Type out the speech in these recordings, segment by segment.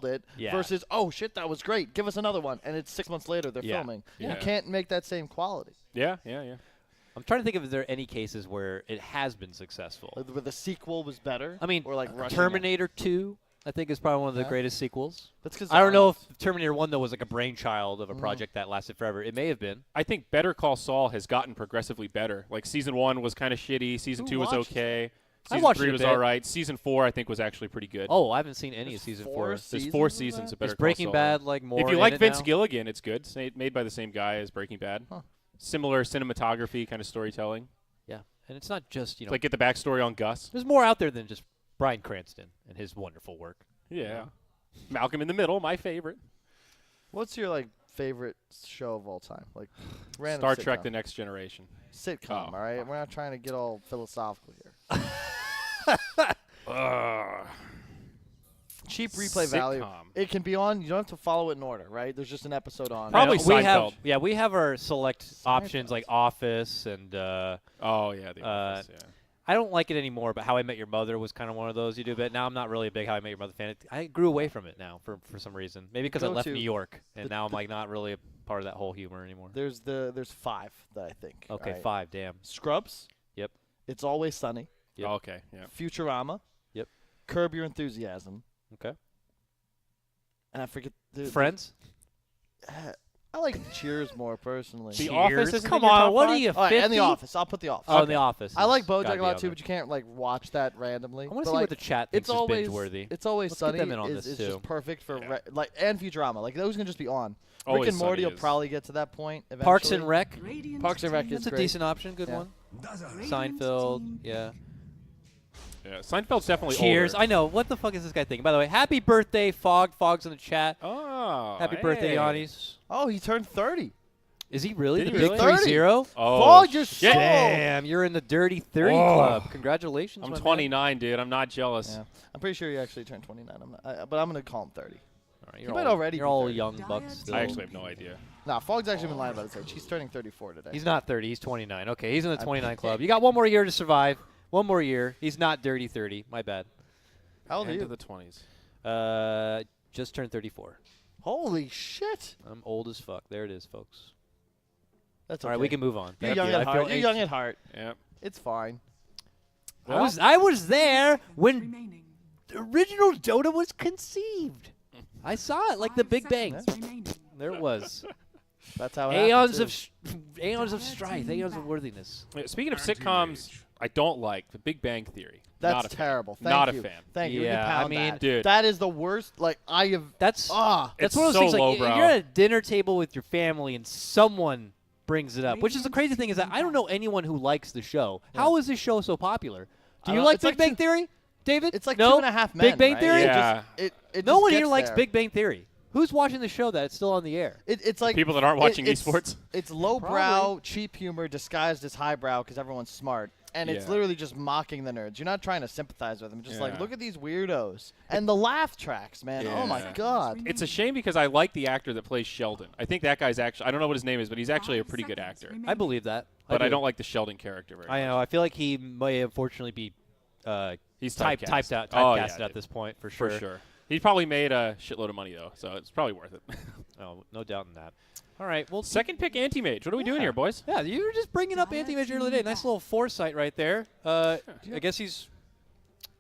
it versus, oh, shit, that was great. Give us another one. And it's 6 months later they're filming. Yeah. You can't make that same quality. Yeah. I'm trying to think if there are any cases where it has been successful. Where the sequel was better. I mean, or like Terminator 2, I think, is probably one of the greatest sequels. That's because I don't know if Terminator 1, though, was like a brainchild of a project that lasted forever. It may have been. I think Better Call Saul has gotten progressively better. Like, Season 1 was kind of shitty. Season 2 was okay. Season 3 was all right. Season 4, I think, was actually pretty good. Oh, I haven't seen any of Season 4. There's 4 seasons of Better Call Saul. Is Breaking Bad like more If you like Vince now? Gilligan, it's good. It's made by the same guy as Breaking Bad. Huh. Similar cinematography, kind of storytelling. Yeah, and it's not just, Like, get the backstory on Gus. There's more out there than just Bryan Cranston and his wonderful work. Yeah. Malcolm in the Middle, my favorite. What's your, like, favorite show of all time? Like, random Star sitcom. Trek The Next Generation. Sitcom, all right? We're not trying to get all philosophical here. Cheap replay value. It can be on. You don't have to follow it in order, right? There's just an episode on. Probably we Seinfeld. we have our select options like Office and The Office, yeah. I don't like it anymore, but How I Met Your Mother was kind of one of those you do. But now I'm not really a big How I Met Your Mother fan. I grew away from it now for some reason. Maybe because I left New York, and now I'm like not really a part of that whole humor anymore. There's 5 that I think. Okay, right? 5. Damn. Scrubs. Yep. It's Always Sunny. Yep. Oh, okay. Yeah. Futurama. Yep. Curb Your Enthusiasm. Okay. And I forget Friends. I like Cheers more personally. The Office isn't Come in your on, top what 5? are you? All right, 50? and The Office. I'll put The Office. Oh, The Office. I like gotta BoJack be a lot on too, there. but you can't like watch that randomly. I want to But, see like, what the chat thinks it's always is binge-worthy. It's Always Let's get Sunny them in on is this just too. perfect for like and Futurama. Like those can just be on. Always Rick and Morty Sunny will is. probably get to that point eventually. Parks and Rec. Parks and Rec is That's a great. decent option. Good one. Seinfeld. Yeah. Yeah. Seinfeld's definitely Cheers. older. I know. What the fuck is this guy thinking? By the way, happy birthday, Fog. Fog's in the chat. Oh. Happy birthday, hey. Yannis. Oh, he turned 30. Is he really Did the he big really? 3-0? Oh, Fog just shit. sold. Damn, you're in the dirty 30 club. Congratulations. I'm my man. 29, dude. I'm not jealous. Yeah. I'm pretty sure he actually turned 29. I'm not, but I'm going to call him 30. All right, He might already You're be all 30. young bucks still. I actually have no idea. Nah, Fog's actually been lying about his age. He's turning 34 today. He's not 30. He's 29. Okay, he's in the 29 club. You got one more year to survive. One more year. He's not dirty 30. My bad. How old are End you? of the 20s. Just turned 34. Holy shit. I'm old as fuck. There it is, folks. That's All okay. right, we can move on. You're Thank young you. at I feel heart. You're aged. young at heart. Yep. It's fine. I was there when the original Dota was conceived. I saw it like the Big Bang. There it was. That's how it Aeons happens, of aeons of strife, aeons of worthiness. Speaking of sitcoms, I don't like The Big Bang Theory. That's Not a fan. terrible. Thank Not you. a fan. Thank you. We Yeah, can pound I mean, that. dude. That is the worst. Like, I have. That's It's one of those so things. Like, lowbrow. if you're at a dinner table with your family and someone brings it up, which is the crazy thing is that I don't know anyone who likes the show. Yeah. How is this show so popular? Do I you don't- like it's Big like Bang two- Theory, David? It's like no? 2.5 Men. Big Bang right? Theory? Yeah. It No just one here gets likes there. Big Bang Theory. Who's watching the show that it's still on the air? It's like People that aren't watching it's, esports. It's lowbrow, cheap humor disguised as highbrow because everyone's smart, and it's Yeah. literally just mocking the nerds. You're not trying to sympathize with them. Just like Yeah. look at these weirdos and the laugh tracks, man. Oh my Yeah. god. It's a shame because I like the actor that plays Sheldon. I think that guy's actually, I don't know what his name is, but he's actually a pretty good actor. I believe that. But I do. don't like the Sheldon character very much. I know. I feel like he may unfortunately be He's typed typecast. out, Oh, yeah, typecasted at dude. this point for sure. For sure. He probably made a shitload of money, though, so it's probably worth it. Oh, no doubt in that. All right. Well, Second pick Anti-Mage. What are we doing here, boys? yeah, you were just bringing up Anti-Mage earlier today. Nice little foresight right there. I guess he's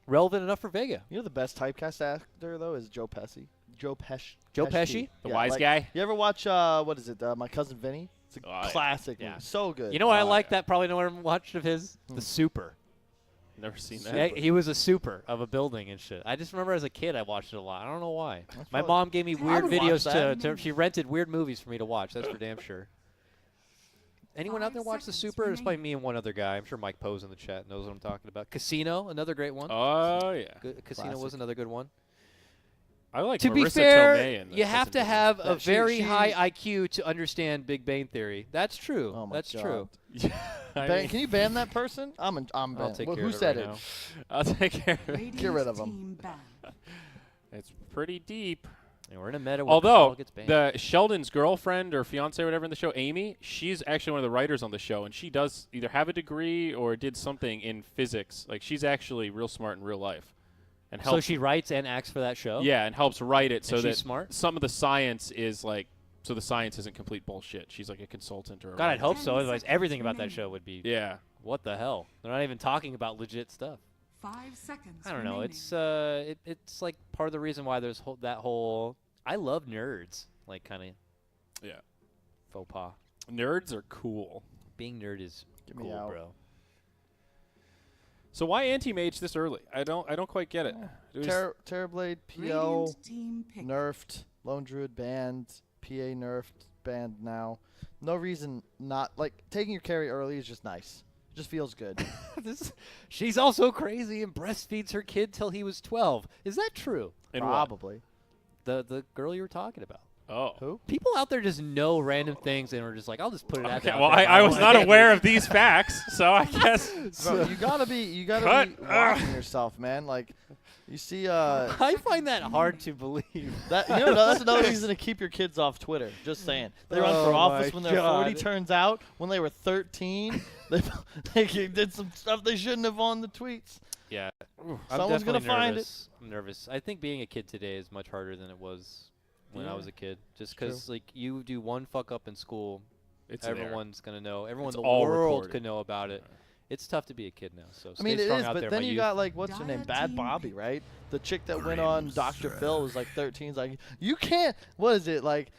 relevant enough for Vega. You know the best typecast actor though is Joe Pesci. Joe Pesci. Joe Pesci? The Yeah, wise like, guy? You ever watch what is it? My Cousin Vinny. It's a Oh, yeah. classic Yeah. movie. So good. You know what I Oh, like yeah. that probably no one watched of his? The Super. Never seen that. Yeah, he was a super of a building and shit. I just remember as a kid I watched it a lot. I don't know why. My probably- mom gave me weird would watch videos that. she rented weird movies for me to watch. That's for damn sure. Anyone out there watch The Super? There's probably me and one other guy. I'm sure Mike Poe's in the chat knows what I'm talking about. Casino, another great one. Oh, yeah. Casino was Classic. another good one. I like To Marissa be fair, Tomei in you have to have a That she- very she- high IQ to understand Big Bang Theory. That's true. Oh my That's God. true. Can you ban that person? I'm I'll banned. take Well, care who of it said right it? now. I'll take care of it. Get rid of him. It's pretty deep. And we're in a meta where Although, Carl gets banned. the Sheldon's girlfriend or fiance or whatever in the show, Amy, she's actually one of the writers on the show, and she does either have a degree or did something in physics. Like, she's actually real smart in real life. and So she writes and acts for that show? Yeah, and helps write it so she's that smart? some of the science is like, so the science isn't complete bullshit. She's like a consultant or a God, I'd writer. hope so. Otherwise, everything about that show would be. Yeah. What the hell? They're not even talking about legit stuff. 5 seconds. I don't know. remaining. It's like part of the reason why there's that whole. I love nerds. Like kind of. Yeah. Faux pas. Nerds are cool. Being nerd is Get me cool, out. bro. So why anti-mage this early? I don't quite get it. It was- Terrorblade, PL, Radiant team pick. nerfed, Lone Druid banned, PA nerfed, banned now. No reason not, like, taking your carry early is just nice. Just feels good. She's also crazy and breastfeeds her kid till he was 12. Is that true? in what? Probably. The girl you were talking about. Oh. Who? People out there just know random things and are just like, I'll just put it out Okay, there. well, I was not aware of these facts, so I guess. Bro, you gotta be Cut. watching yourself, man. Like, you see, I find that hard to believe. that that's another reason to keep your kids off Twitter. Just saying. They run for Oh office my when they're 40. God. Turns out, when they were 13, they did some stuff they shouldn't have on the tweets. Yeah. Someone's gonna find it. I'm nervous. I think being a kid today is much harder than it was when I Yeah. was a kid. Just True. because, like, you do one fuck up in school, It's there. everyone's going to know. Everyone It's in the all world recorded. could know about it. It's tough to be a kid now. So I mean, stay it strong is, out but there, then my you youth. got, like, what's her name? Dire Bad team Bobby, pick. right? The chick that went on Dr. Phil was like 13. Is like, you can't, what is it? Like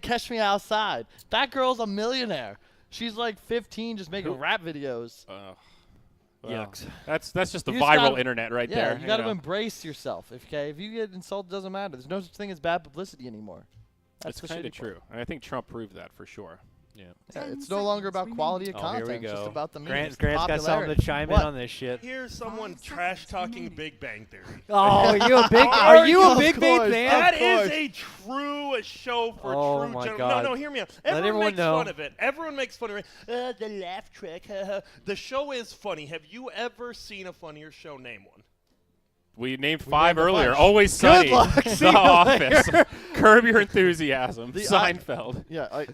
Catch Me Outside. That girl's a millionaire. She's like 15 just making rap videos. Well, Yucks. That's just the You just viral gotta- internet right Yeah, there. you got to know. embrace yourself. Okay, if you get insulted, it doesn't matter. There's no such thing as bad publicity anymore. That's It's the kind of shitty part. true. And I think Trump proved that for sure. Yeah. Yeah, 10 it's no longer about seconds quality of Oh, here we content. It's just go. about the memes. Grant's the got something popularity. to chime What? in on this shit. Here's someone 5 trash seconds talking remaining. Big Bang Theory. Oh, are Are you you? a Of Big Bang course. fan? That Of is course. a true show for Oh true my gen- God. No, hear me out. Let everyone makes know. fun of it. Everyone makes fun of it. The laugh track. The show is funny. Have you ever seen a funnier show? Name one. We named 5 named a earlier. bunch. Always Sunny. luck. See The you Office. later. Curb Your Enthusiasm. The- Seinfeld. Yeah,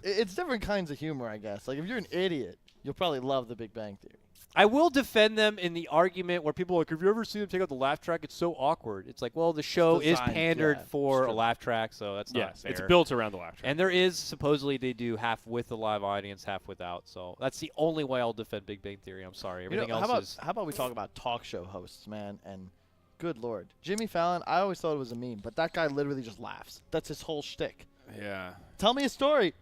it's different kinds of humor, I guess. Like if you're an idiot, you'll probably love The Big Bang Theory. I will defend them in the argument where people are like, have you ever seen them take out the laugh track? It's so awkward. It's like, well, the show is designed, pandered yeah, for it's a true. laugh track, so that's not Yes, fair. it's built around the laugh track. And there is supposedly they do half with the live audience, half without. So that's the only way I'll defend Big Bang Theory. I'm sorry. You know, Everything else is. how about we talk about talk show hosts, man? And good lord, Jimmy Fallon. I always thought it was a meme, but that guy literally just laughs. That's his whole shtick. Yeah. Tell me a story.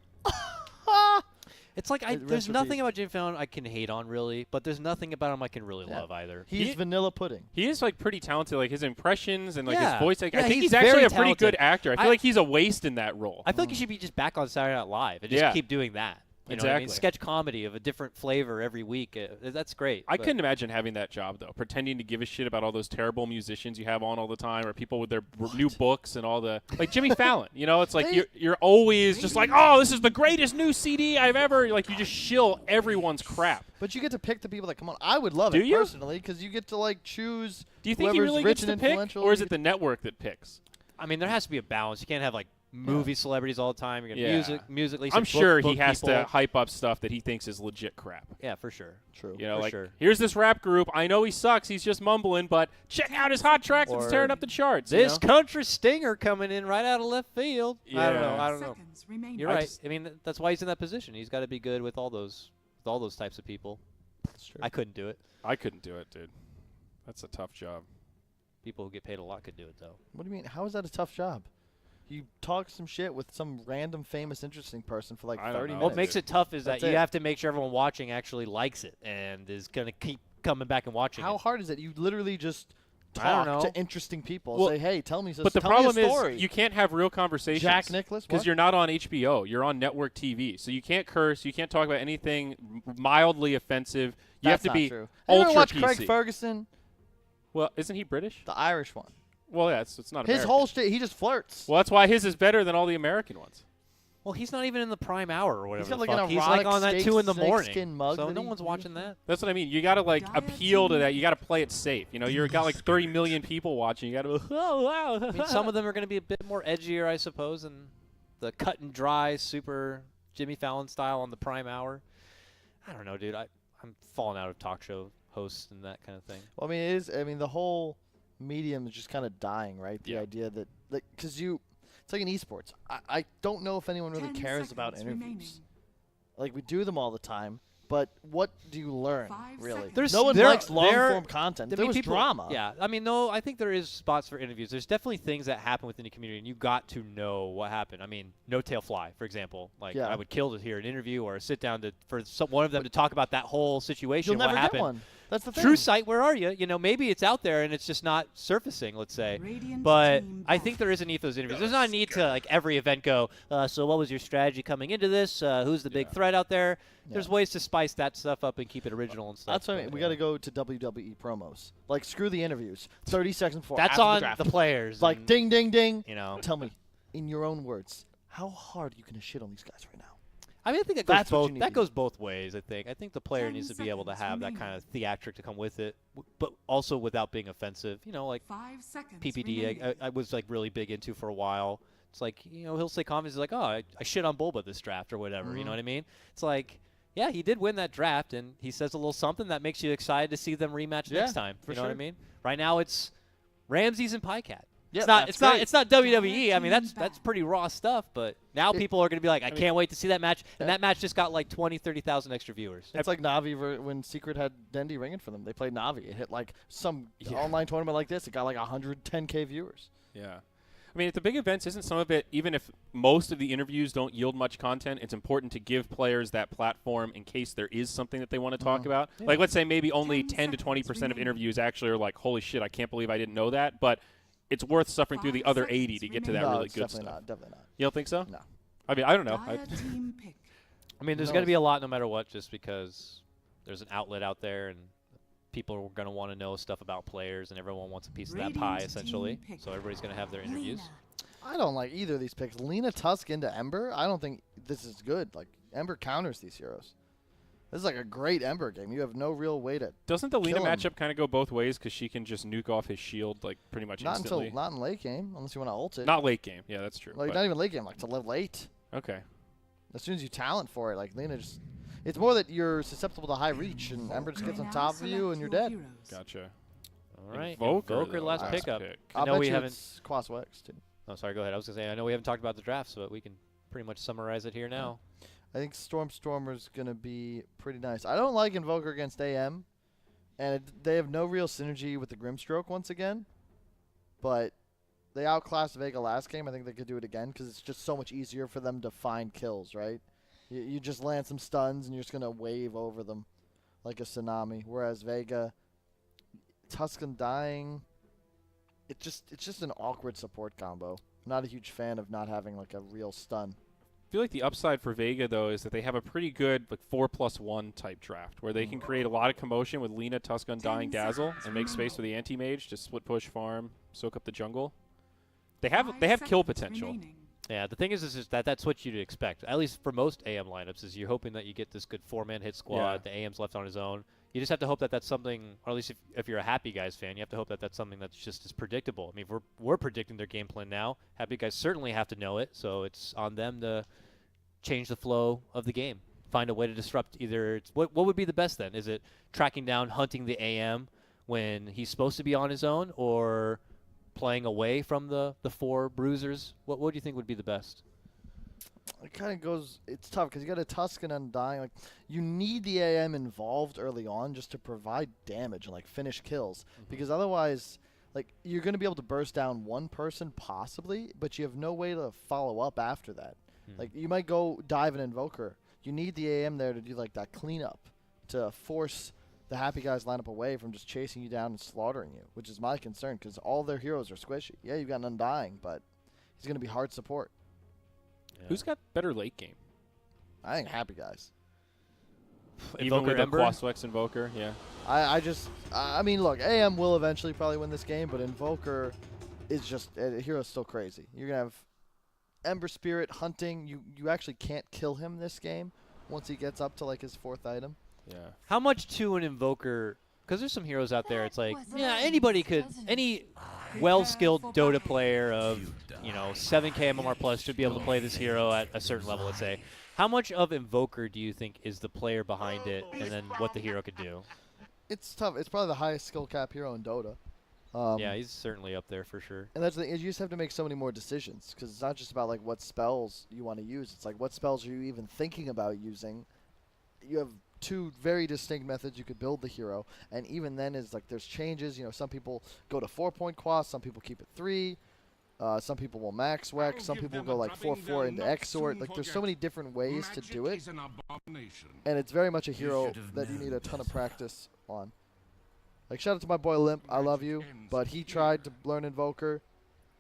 It's like Rest there's in nothing peace. about Jimmy Fallon I can hate on really, but there's nothing about him I can really Yeah. love either. He's He- vanilla pudding. He is like pretty talented, like his impressions and like Yeah. his voice. Like, Yeah, I think he's he's actually very a pretty good talented. actor. I feel like he's a waste in that role. I feel like he should be just back on Saturday Night Live and just Yeah. keep doing that. You know what I mean? Exactly. Sketch comedy of a different flavor every week. That's great. I but- couldn't imagine having that job though, pretending to give a shit about all those terrible musicians you have on all the time, or people with their new books and all the like Jimmy Fallon. You know, it's like They- you're always just like, oh, this is the greatest new CD I've ever. Like you just shill everyone's crap. But you get to pick the people that come on. I would love Do it you? personally because you get to like choose. Do you think he whoever's really rich gets and to pick, influential. or is You it the network that picks? I mean, there has to be a balance. You can't have like movie celebrities all the time. You're gonna Yeah. musically. I'm sure he book has people. to hype up stuff that he thinks is legit crap. Yeah, for sure. True. You know, For like sure. here's this rap group. I know he sucks. He's just mumbling, but check out his hot tracks. It's Or tearing up the charts. you This know? country stinger coming in right out of left field. I don't know. Yeah. I don't know. Seconds remaining. You're I right. just- I mean, that's why he's in that position. He's got to be good with all those types of people. That's true. I couldn't do it. I couldn't do it, dude. That's a tough job. People who get paid a lot could do it though. What do you mean? How is that a tough job? You talk some shit with some random famous interesting person for like I don't 30 know. minutes. What makes it tough is that That's you it. have to make sure everyone watching actually likes it and is going to keep coming back and watching How it. hard is it? You literally just I don't talk know. to interesting people. Well, Say, hey, tell me, But the tell me problem a story. is you can't have real conversations. Jack Nicklaus? Because What? you're not on HBO. You're on network TV. So you can't curse. You can't talk about anything mildly offensive. You That's have to not be true. You ever ultra watch PC. Craig Ferguson, Well, isn't he British? the Irish one? Well, yeah, it's not His American. whole shit, he just flirts. Well, that's why his is better than all the American ones. Well, he's not even in the prime hour or whatever. got the like an fuck. He's like erotic on that snake- 2 in the snake morning. skin mug So that no he one's uses. watching that. That's what I mean. You got to like Dire appeal to team. that. You got to play it safe. You know, you've got like 30 million people watching. You got to oh wow. I mean, some of them are going to be a bit more edgier, I suppose, than the cut and dry, super Jimmy Fallon style on the prime hour. I don't know, dude. I'm falling out of talk show hosts and that kind of thing. Well, I mean, it is. I mean, the whole medium is just kind of dying, right? The Yeah. idea that, like, because it's like in esports. I don't know if anyone really 10 cares about seconds interviews. remaining. Like, we do them all the time, but what do you learn, 5 really? seconds. No one There- likes there- long-form content. I There mean, was people- drama. Yeah, I mean, no, I think there is spots for interviews. There's definitely things that happen within the community, and you got to know what happened. I mean, No Tail Fly, for example. Like, Yeah. I would kill to hear an interview or a sit down for one of them to talk about that whole situation. You'll never what get happened. one. That's the thing. True Sight, where are you? You know, maybe it's out there and it's just not surfacing, let's say. Radiant But team I back. think there is a need for those interviews. There's not a need to, like, every event go, so what was your strategy coming into this? Who's the big threat out there? There's ways to spice that stuff up and keep it original and stuff. That's what I mean. We got to go to WWE promos. Like, screw the interviews. 30 seconds before. That's after on the draft. the players. Like, and, ding, ding, ding. you know. Tell me, in your own words, how hard are you going to shit on these guys right now? I mean, I think That's what you both. need That to do. goes both ways. I think the player 10 needs to be able to seconds have that remaining. kind of theatric to come with it, but also without being offensive. You know, like 5 seconds PPD, remaining. I was like really big into for a while. It's like, you know, he'll say comments like, "Oh, I shit on Bulba this draft" or whatever. You know what I mean? It's like, yeah, he did win that draft, and he says a little something that makes you excited to see them rematch Yeah, next time. for You know what I sure. mean? Right now, it's Ramses and Pycat. Yeah, It's not WWE. I mean, Team that's back. pretty raw stuff. But now people are going to be like, I can't wait to see that match. And Yeah. that match just got like 20, 30,000 extra viewers. It's like Navi when Secret had Dendy ringing for them. They played Navi. It hit like some online tournament like this. It got like 110K viewers. Yeah. I mean, at the big events, isn't some of it, even if most of the interviews don't yield much content, it's important to give players that platform in case there is something that they want to talk about. Like, let's say maybe only 10 10 to 20% of seconds interviews actually are like, holy shit, I can't believe I didn't know that. But it's worth suffering through the 5 other seconds 80 to get to that No, really it's good definitely stuff. not. Definitely not. You don't think so? No. I mean, I don't know. Dire team pick. I mean, there's No. going to be a lot no matter what, just because there's an outlet out there and people are going to want to know stuff about players, and everyone wants a piece of that pie, Radiant essentially. team pick. So everybody's going to have their interviews. Lena. I don't like either of these picks. Lena Tusk into Ember, I don't think this is good. Like, Ember counters these heroes. This is like a great Ember game. You have no real way to Doesn't the Lena Kill him. matchup kind of go both ways because she can just nuke off his shield like pretty much not instantly? until not in late game unless you want to ult it. Not late game. Yeah, that's true. like but- not even late game, like to level 8. okay. As soon as you talent for it, like Lena just it's more that you're susceptible to high reach and Ember just gets on Now top of you select and you're your dead. heroes. Gotcha. All right. Invoker, though, last last pickup. pick. I I'll know bet we you haven't. it's Quas Wex too. Oh, sorry. Go ahead. I was going to say, I know we haven't talked about the draft, so we can pretty much summarize it here now. I think Stormer's gonna be pretty nice. I don't like Invoker against AM, and they have no real synergy with the Grimstroke once again. But they outclassed Vega last game. I think they could do it again because it's just so much easier for them to find kills, right? You just land some stuns and you're just gonna wave over them like a tsunami. Whereas Vega, Tuscan dying, it's just an awkward support combo. I'm not a huge fan of not having like a real stun. I feel like the upside for Vega, though, is that they have a pretty good like 4+1 type draft where they can create a lot of commotion with Lena, Tuscan, Dying, 10 Dazzle, seconds and make space for the anti-mage to split push, farm, soak up the jungle. They have 5 kill seconds potential. remaining. Yeah, the thing is just that's what you'd expect. At least for most AM lineups, is you're hoping that you get this good 4-man hit squad. Yeah. The AM's left on his own. You just have to hope that that's something, or at least if you're a Happy Guys fan, you have to hope that that's something that's just as predictable. I mean, if we're predicting their game plan now. Happy Guys certainly have to know it, so it's on them to change the flow of the game. Find a way to disrupt either. What would be the best then? Is it tracking down, hunting the AM when he's supposed to be on his own, or playing away from the 4 bruisers? What do you think would be the best? It kind of goes. It's tough because you got a Tuscan Undying. Like you need the AM involved early on just to provide damage and like finish kills. Because otherwise, like you're gonna be able to burst down one person possibly, but you have no way to follow up after that. Like you might go dive an Invoker. You need the AM there to do like that cleanup to force the Happy Guys lineup away from just chasing you down and slaughtering you, which is my concern because all their heroes are squishy. Yeah, you've got an Undying, but he's gonna be hard support. Yeah. Who's got better late game? I think Happy Guys. Even Invoker with a Ember? Quaswex Invoker, yeah. I mean, look, AM will eventually probably win this game, but Invoker is just a hero's still crazy. You're gonna have Ember Spirit hunting. You actually can't kill him this game once he gets up to like his 4th item. Yeah. How much to an Invoker? Because there's some heroes out there. It's like, was yeah, nice, anybody could, wasn't it? any well-skilled Dota player of 7K MMR plus should be able to play this hero at a certain level. Let's say, how much of Invoker do you think is the player behind it, and then what the hero could do? It's tough. It's probably the highest skill cap hero in Dota. Yeah, he's certainly up there for sure. And that's the thing, is you just have to make so many more decisions because it's not just about like what spells you want to use. It's like what spells are you even thinking about using. You have two very distinct methods you could build the hero, and even then is like there's changes. You know, some people go to 4-point quast, some people keep it 3. Some people will max Wex, some people go like 4-4 into Exort. Like there's so many different ways to do it, and it's very much a hero that you need a ton of practice on. Like shout out to my boy Limp, I love you, but he tried to learn Invoker,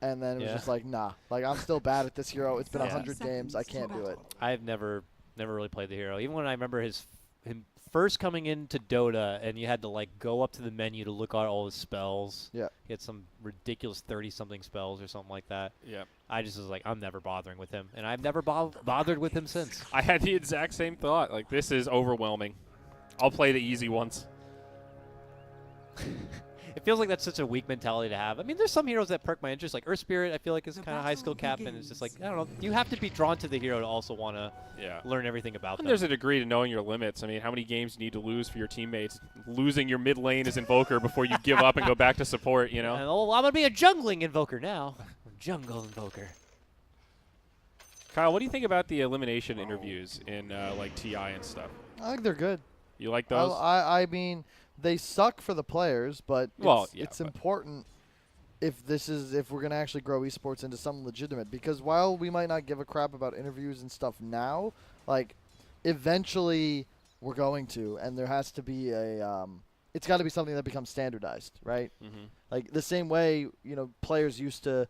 and then it was just like nah. Like I'm still bad at this hero. It's been 100 games, I can't do it. I've never really played the hero. Even when I remember him first coming into Dota, and you had to like go up to the menu to look at all his spells. Yeah. He had some ridiculous 30-something spells or something like that. Yeah. I just was like, I'm never bothering with him, and I've never bothered with him since. I had the exact same thought. Like, this is overwhelming. I'll play the easy ones. It feels like that's such a weak mentality to have. I mean, there's some heroes that perk my interest, like Earth Spirit. I feel like is kind of high skill cap, and it's just like I don't know. You have to be drawn to the hero to also want to learn everything about them. And there's a degree to knowing your limits. I mean, how many games do you need to lose for your teammates? Losing your mid lane as Invoker before you give up and go back to support, you know? And, oh, I'm gonna be a jungling Invoker now. Jungle Invoker. Kyle, what do you think about the elimination interviews in like TI and stuff? I think they're good. You like those? I mean, they suck for the players, but it's important if we're going to actually grow esports into something legitimate. Because while we might not give a crap about interviews and stuff now, like eventually we're going to, and there has to be it's got to be something that becomes standardized, right? Mm-hmm. Like the same way, you know, players used to.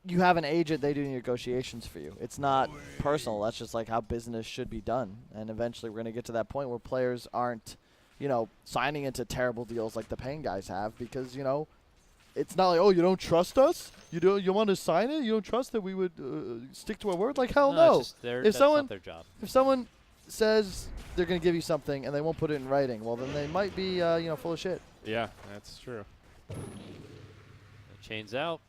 You have an agent, they do negotiations for you. It's not personal. That's just like how business should be done. And eventually we're going to get to that point where players aren't, you know, signing into terrible deals like the Pain guys have because, you know, it's not like, oh, you don't trust us? You want to sign it? You don't trust that we would stick to our word? Like, hell no. That's not their job. If someone says they're going to give you something and they won't put it in writing, well, then they might be, you know, full of shit. Yeah, that's true. Chains out.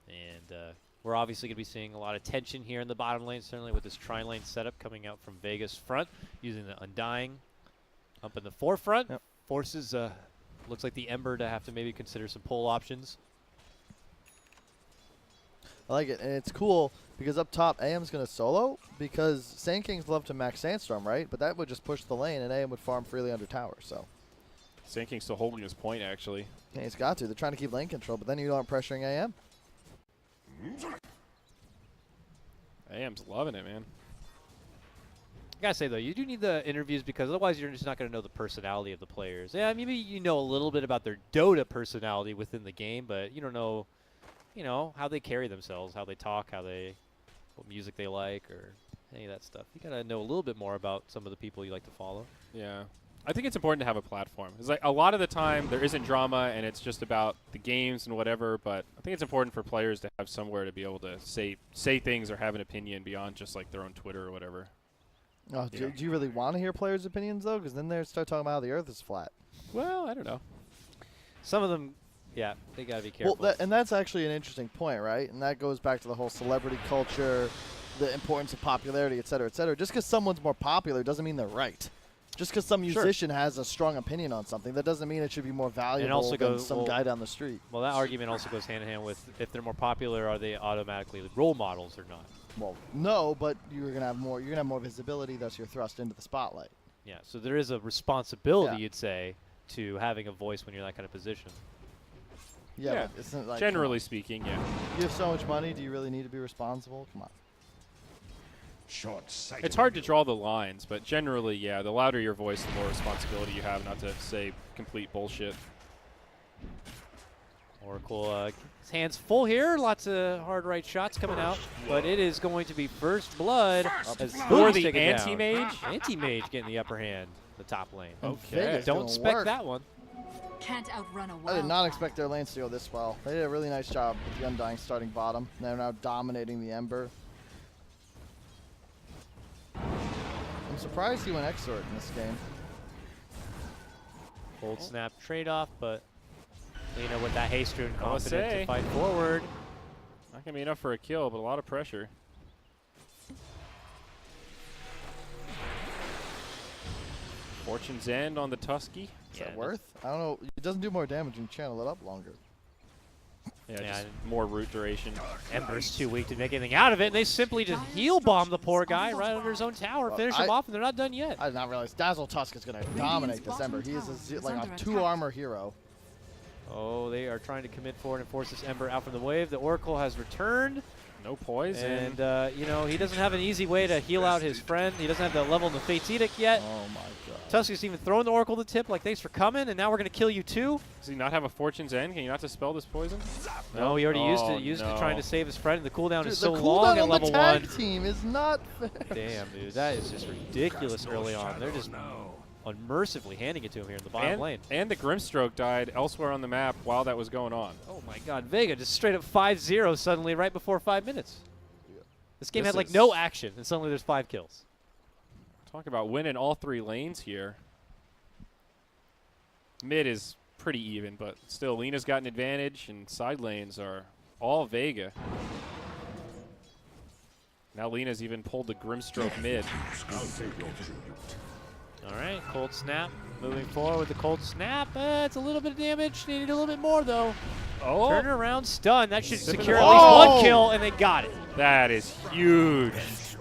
And we're obviously going to be seeing a lot of tension here in the bottom lane, certainly with this tri-lane setup coming out from Vega's front, using the Undying up in the forefront. Yep. Forces, looks like the Ember to have to maybe consider some pull options. I like it, and it's cool because up top, AM's going to solo because Sand Kings love to max Sandstorm, right? But that would just push the lane, and AM would farm freely under tower, so. Sand King's still holding his point, actually. Yeah, he's got to. They're trying to keep lane control, but then you aren't pressuring AM. AM's loving it, man. I gotta say, though, you do need the interviews because otherwise you're just not going to know the personality of the players. Yeah, maybe you know a little bit about their Dota personality within the game, but you don't know, you know, how they carry themselves, how they talk, what music they like, or any of that stuff. You got to know a little bit more about some of the people you like to follow. Yeah. I think it's important to have a platform. It's like a lot of the time there isn't drama and it's just about the games and whatever, but I think it's important for players to have somewhere to be able to say things or have an opinion beyond just like their own Twitter or whatever. Oh, do you really want to hear players' opinions, though? Because then they start talking about how the Earth is flat. Well, I don't know. Some of them, yeah, they got to be careful. Well, and that's actually an interesting point, right? And that goes back to the whole celebrity culture, the importance of popularity, et cetera, et cetera. Just because someone's more popular doesn't mean they're right. Just because some musician has a strong opinion on something, that doesn't mean it should be more valuable than some guy down the street. Well, that argument also goes hand in hand with if they're more popular, are they automatically role models or not? Well, no, but you're gonna have more. You're gonna have more visibility. Thus, you're thrust into the spotlight. Yeah. So there is a responsibility, you'd say, to having a voice when you're in that kind of position. Yeah. But isn't it like, generally speaking, yeah. You have so much money. Do you really need to be responsible? Come on. It's hard to draw the lines, but generally, yeah, the louder your voice, the more responsibility you have not to say complete bullshit. Oracle, his hands full here. Lots of hard right shots coming out, but it is going to be first blood as For Spoon's the taken down. anti-mage? Anti-mage getting the upper hand, the top lane. Okay. Don't expect that one. Can't outrun a I did not wildfire. expect their lanes to go this well. They did a really nice job with the Undying starting bottom. They're now dominating the Ember. I'm surprised he went Exort in this game. Old snap trade-off, but Lena with that haste and I'll confidence say. to fight forward. Not going to be enough for a kill, but a lot of pressure. Fortune's End on the Tusky. Is that worth? I don't know. It doesn't do more damage when you channel it up longer. Yeah, Yeah, just more root duration. Ember's too weak to make anything out of it, and they simply just heal bomb the poor guy right under his own tower, Well, finish him off, and they're not done yet. I did not realize Dazzle Tusk is going to dominate this Ember. He is like a 2-armor hero. Oh, they are trying to commit forward and force this Ember out from the wave. The Oracle has returned. No poison. And, you know, he doesn't have an easy way to heal out his friend. He doesn't have the level in the Fate's Edict yet. Oh, my God. Tusk even throwing the Oracle the tip, like, thanks for coming, and now we're going to kill you too. Does he not have a Fortune's End? Can you not dispel this poison? No, he already used Oh, it. Used no. it trying to save his friend. And the cooldown Dude, is the so cooldown long at on level the tag 1. team is not fair. Damn, dude, that is just ridiculous early on. They're just unmercifully handing it to him here in the bottom lane. And the Grimstroke died elsewhere on the map while that was going on. Oh my God, Vega just straight up 5-0 suddenly right before 5 minutes. This game had like no action, and suddenly there's 5 kills. Talk about winning all 3 lanes here. Mid is pretty even, but still, Lena's got an advantage, and side lanes are all Vega. Now Lena's even pulled the Grimstroke mid. All right, cold snap. Moving forward with the cold snap. It's a little bit of damage. Needed a little bit more, though. Oh, Turn around, stun. That should secure at Oh! least 1 kill, and they got it. that is huge.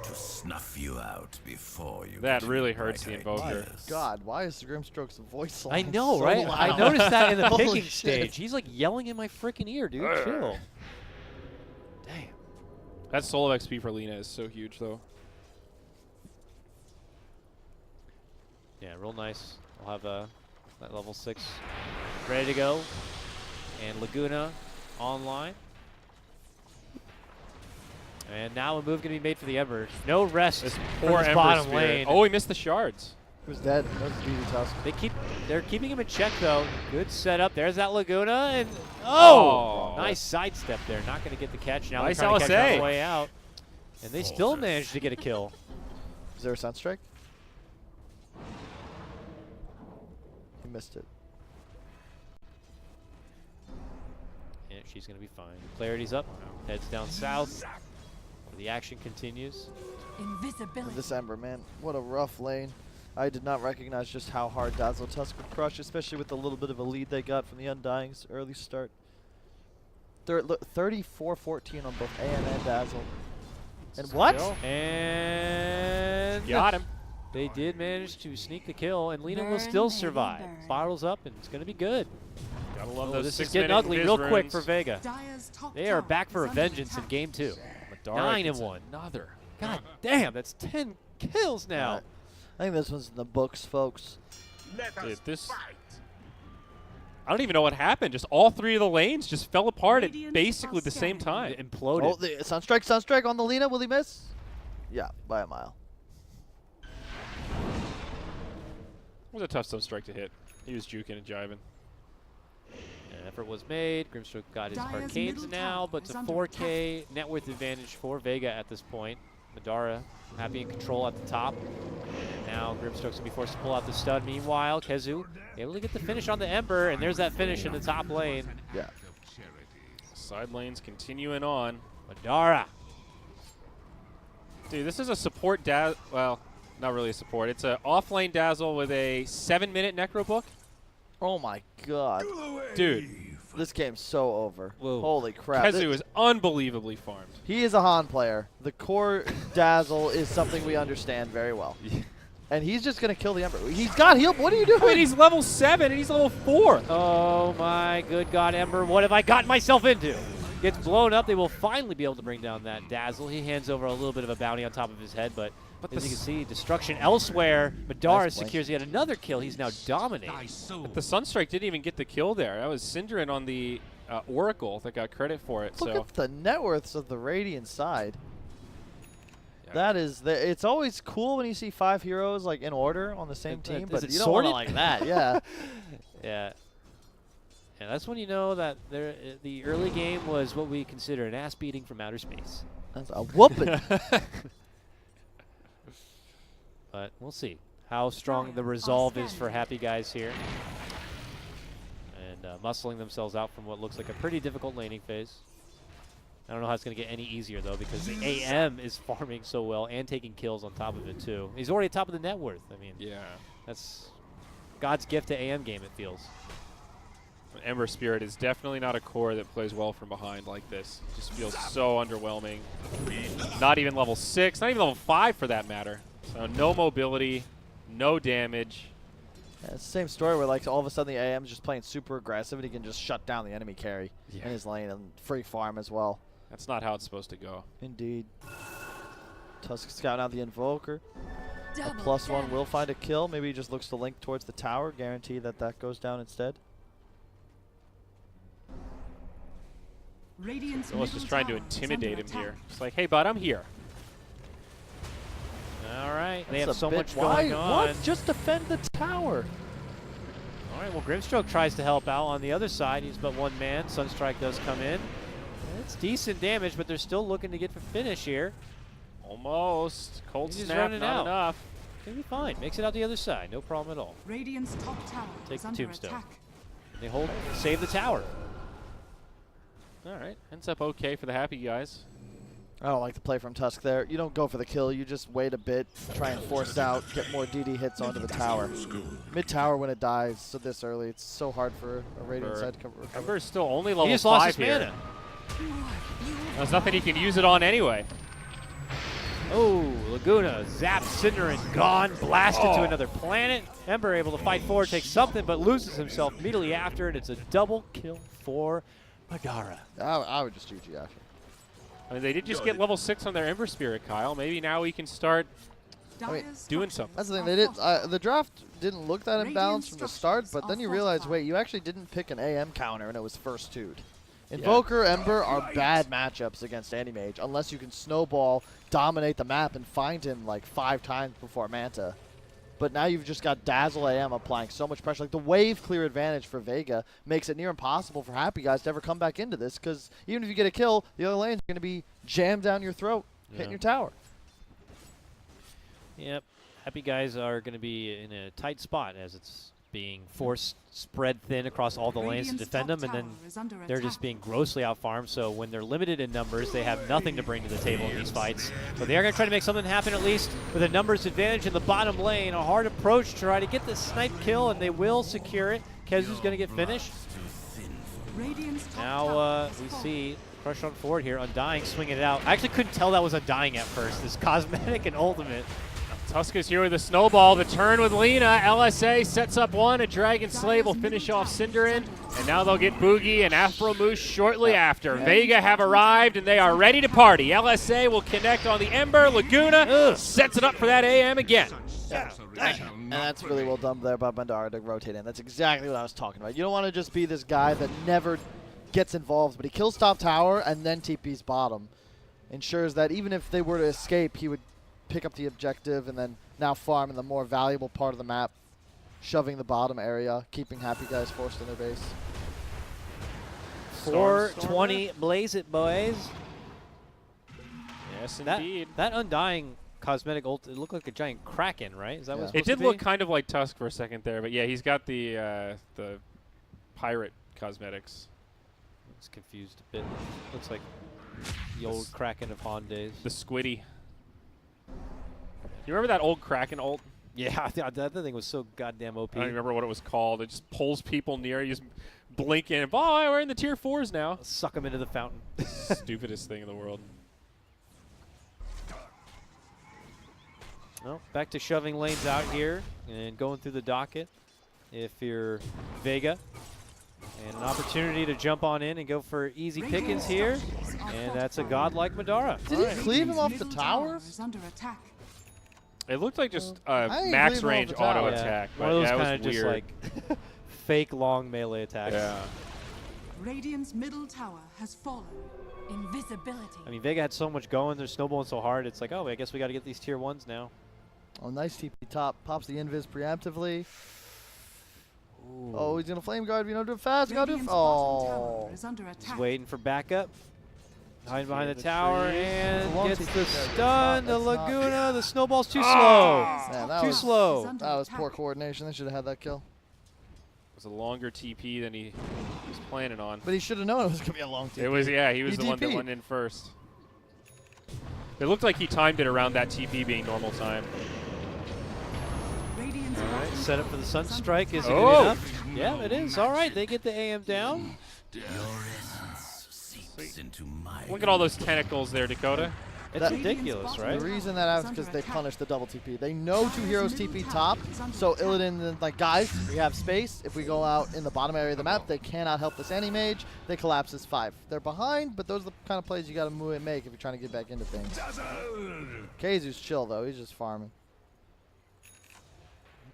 To snuff you out before you. That get really to hurts the break Invoker. ideas. God, why is Grimstroke's voice I line know, so right? loud? I noticed that in the Holy picking shit. stage. He's like yelling in my freaking ear, dude. Chill. Damn. That solo XP for Lena is so huge, though. Yeah, real nice. We'll have that level 6 ready to go. And Laguna online. And now a move going to be made for the Ember. No rest This for poor this Ember bottom Spirit. lane. Oh, he missed the shards. Who's dead? That was GG Tusk. They're keeping him in check though. Good setup. There's that Laguna, and oh, nice sidestep there. Not going to get the catch. Now Nice they're trying to catch LSA. on the way out, and they still managed to get a kill. Is there a Sunstrike? He missed it. And she's going to be fine. Clarity's up. Heads down south. The action continues. Invisibility. This Ember, man, what a rough lane. I did not recognize just how hard Dazzle Tusk would crush, especially with the little bit of a lead they got from the Undying's early start. 34-14 on both AM and Dazzle. And what? And Got him. they did manage to sneak the kill, and Lena will Burn, still baby, survive. burn. Bottles up, and it's going to be good. Gotta love Oh, those this is 6 getting minute ugly Viz real quick runes. for Vega. Dire's top They are tower back for is a under vengeance in attack. game 2. Madara 9 gets and 1. Another. God damn, that's 10 kills now. Alright. I think this one's in the books, folks. Dude, this. I don't even know what happened. Just all 3 of the lanes just fell apart at Radiant basically are the same time. It imploded. Oh, the Sunstrike on the Lena. Will he miss? Yeah, by a mile. It was a tough Sunstrike to hit. He was juking and jiving. An effort was made. Grimstroke got his Dire's arcades middle now, tower but is it's a under 4K net worth advantage for Vega at this point. Madara happy in control at the top. Now Grimstroke's going to be forced to pull out the stun. Meanwhile, Kezu able to get the finish on the Ember, and there's that finish in the top lane. Yeah. Side lanes continuing on. Madara. Dude, this is a support well, not really a support. It's an off-lane Dazzle with a 7-minute Necro book. Oh my God. Dude, This game's so over. Whoa. Holy crap. Kezu is unbelievably farmed. He is a Han player. The core Dazzle is something we understand very well. And he's just going to kill the Ember. He's got heal. What are you doing? I mean, he's level 7 and he's level 4. Oh my good God, Ember, what have I gotten myself into? Gets blown up. They will finally be able to bring down that Dazzle. He hands over a little bit of a bounty on top of his head, but as you can see, destruction elsewhere. Madara Nice blink. secures yet another kill. He's now dominating. But the Sunstrike didn't even get the kill there. That was Synderen on the Oracle that got credit for it. Look So at the net worths of the Radiant side. Yeah. That is, it's always cool when you see 5 heroes like in order on the same Is team, it but you don't want sorted? to like that. Yeah. Yeah. And that's when you know that the early game was what we consider an ass beating from outer space. That's a whooping. But we'll see how strong the resolve is for Happy Guys here. And muscling themselves out from what looks like a pretty difficult laning phase. I don't know how it's going to get any easier, though, because the AM is farming so well and taking kills on top of it, too. He's already at top of the net worth. I mean, yeah. That's God's gift to AM game, it feels. Ember Spirit is definitely not a core that plays well from behind like this. It just feels so underwhelming. Not even level 6, not even level 5 for that matter. So no mobility, no damage. Yeah, it's the same story where like all of a sudden the AM's just playing super aggressive and he can just shut down the enemy carry in his lane and free farm as well. That's not how it's supposed to go. Indeed. Tusk scouting out the Invoker. A Double +1 will damage. find a kill. Maybe he just looks to link towards the tower. Guarantee that that goes down instead. Radiant's Almost just trying to middle tower is intimidate under him here. attack. It's like, hey, bud, I'm here. All right, they That's have a so bit much wide. going on. What? Just defend the tower. All right, well, Grimstroke tries to help out on the other side. He's but one man. Sunstrike does come in. It's decent damage, but they're still looking to get for finish here. Almost. Cold He's just snap, running not out. enough. He'll be fine. Makes it out the other side. No problem at all. Radiant's top tower Take is the under tombstone. attack. They save the tower. All right. Ends up okay for the happy guys. I don't like the play from Tusk there. You don't go for the kill. You just wait a bit, try and force out, get more DD hits onto the tower. Mid tower when it dies so this early, it's so hard for a Radiant side to recover. Ember is still only level He just lost 5 his here. mana. There's nothing he can use it on anyway. Oh, Laguna zapped Cinder and gone, blasted to another planet. Ember able to fight forward, take something, but loses himself immediately after, and it's a double kill for Madara. I would just GG after. I mean, they did just get level 6 on their Ember Spirit, Kyle. Maybe now we can start Dyer's doing structures something. That's the thing. are They did. fortified. The draft didn't look that Radiant imbalanced from the start, structures but then are you realize, fortified. wait, you actually didn't pick an AM counter, and it was first two'd. Invoker, Ember are bad matchups against Anti-Mage unless you can snowball, dominate the map, and find him like 5 times before Manta. But now you've just got Dazzle AM applying so much pressure. Like the wave clear advantage for Vega makes it near impossible for Happy Guys to ever come back into this because even if you get a kill, the other lane's going to be jammed down your throat, hitting your tower. Yep. Happy Guys are going to be in a tight spot as it's being forced spread thin across all the lanes to Radiant's defend top them, and then tower is under they're just attack. being grossly outfarmed. So when they're limited in numbers, they have nothing to bring to the table in these fights. But they are going to try to make something happen at least with a numbers advantage in the bottom lane. A hard approach to try to get the snipe kill, and they will secure it. Kezu's going to get finished. Radiant's top Now tower has we fallen. see Crush on forward here. Undying swinging it out. I actually couldn't tell that was Undying at first. This cosmetic and ultimate. Tuska's here with a snowball. The turn with Lena. LSA sets up one. A Dragon Slave will finish off Cinderin. And now they'll get Boogie and Afro Moose shortly after. Vega have arrived and they are ready to party. LSA will connect on the Ember. Laguna sets it up for that AM again. And that's really well done there by Bandara to rotate in. That's exactly what I was talking about. You don't want to just be this guy that never gets involved, but he kills top tower and then TP's bottom. Ensures that even if they were to escape, he would pick up the objective and then now farm in the more valuable part of the map, shoving the bottom area, keeping Happy Guys forced in their base. 420, blaze it, boys. Yes, That, indeed. that Undying cosmetic ult, it looked like a giant Kraken, right? Is that what it's It supposed did to look be? kind of like Tusk for a second there, but yeah, he's got the pirate cosmetics. I was confused a bit. Looks like the old Kraken of Han days. The Squiddy. You remember that old Kraken ult? Yeah, that thing was so goddamn OP. I don't remember what it was called. It just pulls people near. You just blink in. Oh, we're in the tier 4s now. Suck them into the fountain. Stupidest thing in the world. Well, back to shoving lanes out here and going through the docket. If you're Vega, and an opportunity to jump on in and go for easy pickings here, and that's a godlike Madara. Did he cleave him off the Middle tower? is under attack. It looked like just I think max leave him range off the tower. auto Yeah, attack. one But of those yeah, it kind of was just weird. like fake long melee attacks. Yeah. Radiant's middle tower has fallen. Invisibility. I mean, Vega had so much going. They're snowballing so hard. It's like, oh, I guess we got to get these tier 1s now. Oh, nice TP top. Pops the invis preemptively. Oh, he's going to flame guard. If you don't do it fast, you got to do it. Radiant's bottom tower Oh. is under He's attack. waiting for backup. Hiding behind the the tower tree. and It's a long gets TP the there, but it's stun. The not- that's not- Laguna, the snowball's too slow. Man, that Too was, slow. Is under that was attack. poor coordination. They should have had that kill. It was a longer TP than he was planning on. But he should have known it was going to be a long TP. It was, yeah, he was He the one that TP'd. went in first. It looked like he timed it around that TP being normal time. Radiant's All right, set up for the Sunstrike. Is it Oh. good enough? Yeah, it is. All right, they get the AM down. Your essence seeps into my Look at all those tentacles there, Dakota. It's That- ridiculous, The right? reason that happens because they punish the double TP. They know two heroes TP top, so Illidan is like, guys, we have space. If we go out in the bottom area of the map, they cannot help this anti-mage. They collapse as 5. They're behind, but those are the kind of plays you got to move and make if you're trying to get back into things. Kazu's chill, though. He's just farming.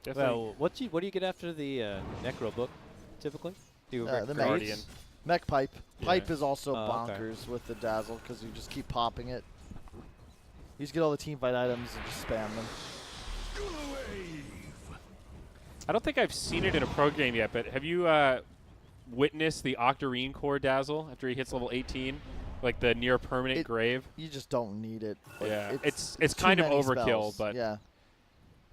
Definitely. Well, what do you get after the Necro book, typically? Do you The Guardian. Mech Pipe. Pipe Yeah. is also Oh, okay. bonkers with the Dazzle because you just keep popping it. You just get all the team fight items and just spam them. I don't think I've seen it in a pro game yet, but have you witnessed the Octarine Core Dazzle after he hits level 18? Like the near permanent grave? You just don't need it. Like, Yeah, it's too kind of many overkill, spells. but yeah.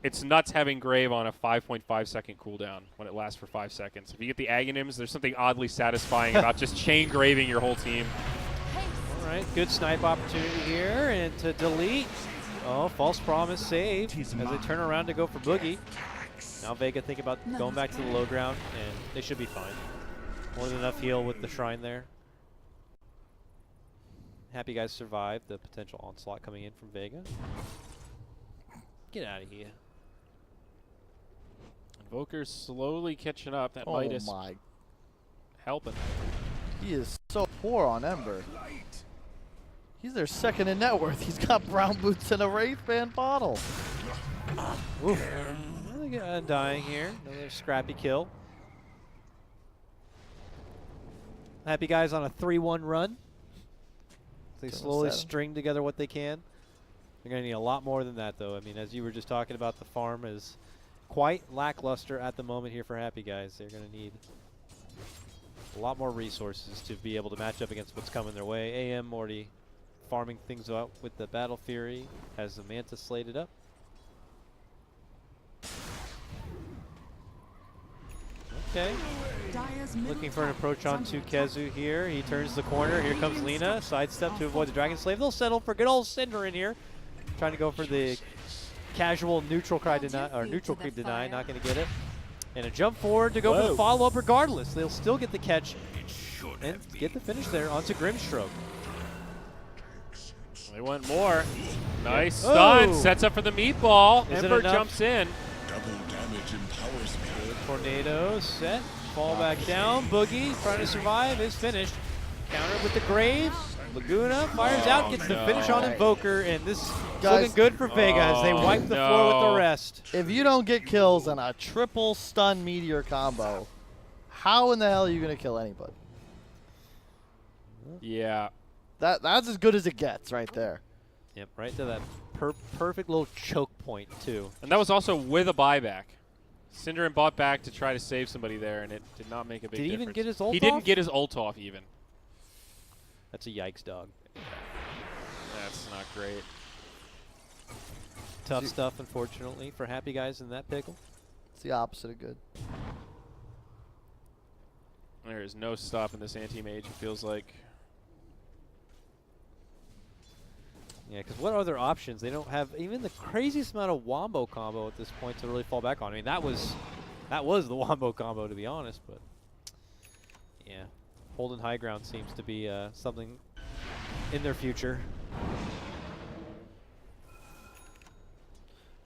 it's nuts having grave on a 5.5 second cooldown when it lasts for 5 seconds. If you get the Aghanims, there's something oddly satisfying about just chain graving your whole team. All right, good snipe opportunity here, and to delete. Oh, false promise saved as they turn around to go for Boogie. Now Vega think about going back to the low ground, and they should be fine. More than enough heal with the shrine there. Happy guys survived the potential onslaught coming in from Vega. Get out of here. Invoker's slowly catching up. That Oh Midas my. helping. He is so poor on Ember. He's their second in net worth. He's got brown boots and a Wraithband bottle. Oof. They get undying here. Another scrappy kill. Happy guys on a 3-1 run. They Don't slowly settle. string together what they can. They're going to need a lot more than that, though. I mean, as you were just talking about, the farm is quite lackluster at the moment here for Happy guys. They're going to need a lot more resources to be able to match up against what's coming their way. AM already farming things out with the Battle Fury. Has the Manta slated up. Okay. Dire's Looking middle for an tower approach is onto under attack. Kezu here. He turns the corner. Here comes Lina. Sidestep to avoid the Dragon Slave. They'll settle for good old Cinder in here. Trying to go for the casual neutral cry deny, or neutral creep deny. Not going to get it. And a jump forward to go for the follow-up regardless. They'll still get the catch and get the finish there onto Grimstroke. They want more. Nice Oh. stun. Sets up for the meatball. Is it Ember enough? jumps in. double damage empowers me. Good tornado set. Fall back down. Boogie trying to survive is finished. Counter with the Grave. Laguna fires out, gets the finish on Invoker, and this is Guys- looking good for Vega as they wipe the floor with the no. rest. If you don't get kills on a triple stun meteor combo, how in the hell are you going to kill anybody? Yeah. That's as good as it gets right there. Yep, right to that perfect little choke point, too. And that was also with a buyback. Cinderin bought back to try to save somebody there, and it did not make a big Did he difference. even get his ult He didn't off? get his ult off even. That's a yikes, dog. That's not great. Tough stuff, unfortunately, for Happy guys in that pickle. It's the opposite of good. There is no stopping this anti-mage, it feels like. Yeah, because what other options? They don't have even the craziest amount of wombo combo at this point to really fall back on. I mean, that was the wombo combo, to be honest, but yeah. Holding high ground seems to be something in their future.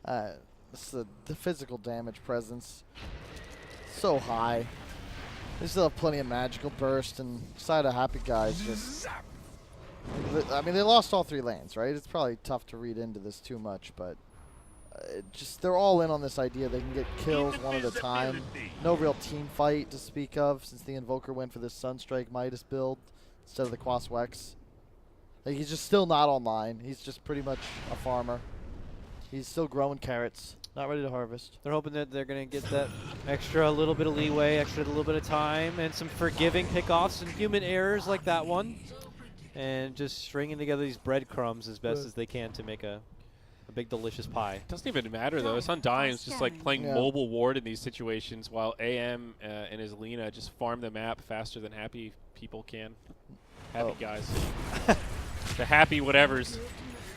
The physical damage presence so high. They still have plenty of magical burst, and side of Happy guys just. I mean, they lost all 3 lanes, right? It's probably tough to read into this too much, but they're all in on this idea they can get kills one at a time. No real team fight to speak of since the Invoker went for this Sunstrike Midas build instead of the Quas Wex. Like, he's just still not online. He's just pretty much a farmer. He's still growing carrots, not ready to harvest. They're hoping that they're going to get that extra little bit of leeway, extra little bit of time, and some forgiving pickoffs and human errors like that one. And just stringing together these breadcrumbs as best as they can to make a big delicious pie. It doesn't even matter though. It's Undying. It's just like playing mobile ward in these situations while AM and his Lina just farm the map faster than happy people can. Happy guys. The happy whatevers.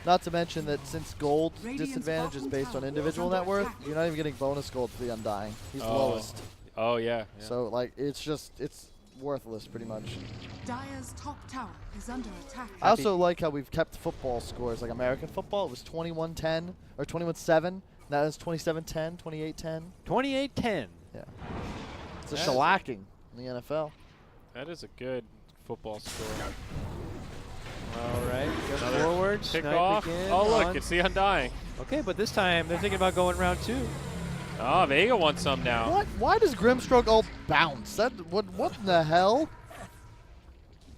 Not to mention that since gold Radiant's disadvantage is bottom based on tower individual is under net worth, attack. you're not even getting bonus gold for the Undying. He's Oh. lowest. Oh yeah. yeah. So like it's worthless pretty much. Dire's top tower is under attack. I also like how we've kept football scores, like American football. It was 21-10 or 21-7. Now it's 27-10, 28-10. 28-10. Yeah. It's a That is- shellacking in the NFL. That is a good football score. All right, go Another forward. Pick snipe off. again Oh look, on- it's the Undying. Okay, but this time they're thinking about going round 2. Oh, Vega wants some now. What? Why does Grimstroke all bounce? That what in the hell?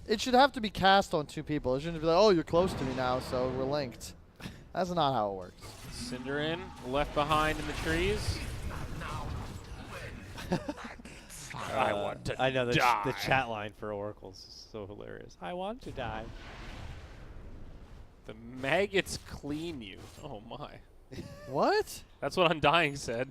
It should have to be cast on 2 people. It shouldn't be like, oh, you're close to me now, so we're linked. That's not how it works. Cinderin left behind in the trees. I want to I know the die. chat line for Oracles is so hilarious. I want to die. The maggots clean you. Oh my. What? That's what Undying said.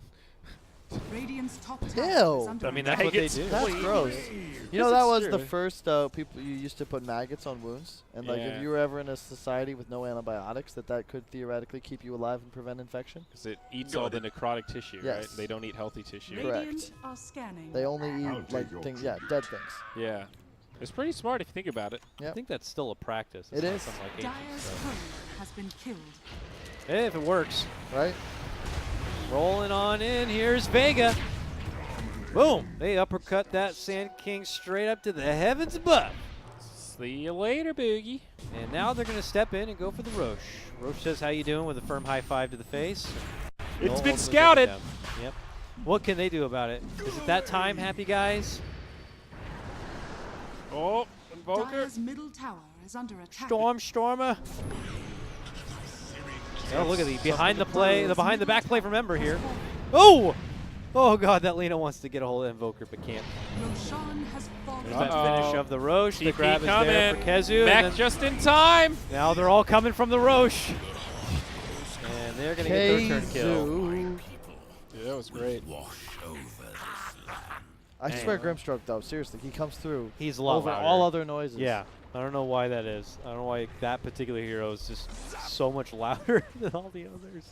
Radiant's top Ew. tower is under I mean, attack. that's what they Maggots do. That's clean gross. you. You know, Yes, that it's was the true. first people you used to put maggots on wounds. And like Yeah. if you were ever in a society with no antibiotics, that could theoretically keep you alive and prevent infection. Because it eats all the necrotic tissue, right? Yes. They don't eat healthy tissue. Correct. Radiant are scanning. They only eat like things, dead things. Yeah. It's pretty smart if you think about it. I think that's still a practice. It's It not is. something like ancient Dire's stuff. turret has been killed. Hey, if it works. Right? Rolling on in. Here's Vega. Boom. They uppercut that Sand King straight up to the heavens above. See you later, Boogie. And now they're going to step in and go for the Roche. Roche says, how you doing, with a firm high five to the face. It's They'll been ultimately take it scouted. down. Yep. What can they do about it? Is it that time, happy guys? Oh, Invoker. Dire's middle tower is under attack. Stormer. Oh, look at the behind the back play from Ember here. Oh! Oh god, that Lena wants to get a hold of Invoker but can't. Roshan has fallen. There's that Uh-oh. finish of the Roche. The TP grab is there coming. for Kezu. Back And then just in time. now they're all coming from the Roche. And they're going to get their return kill. Keizu. Yeah, that was great. Wash over this land. I Man. swear Grimstroke, though, seriously, he comes through He's a lot over louder. all other noises. Yeah, I don't know why that is. I don't know why that particular hero is just so much louder than all the others.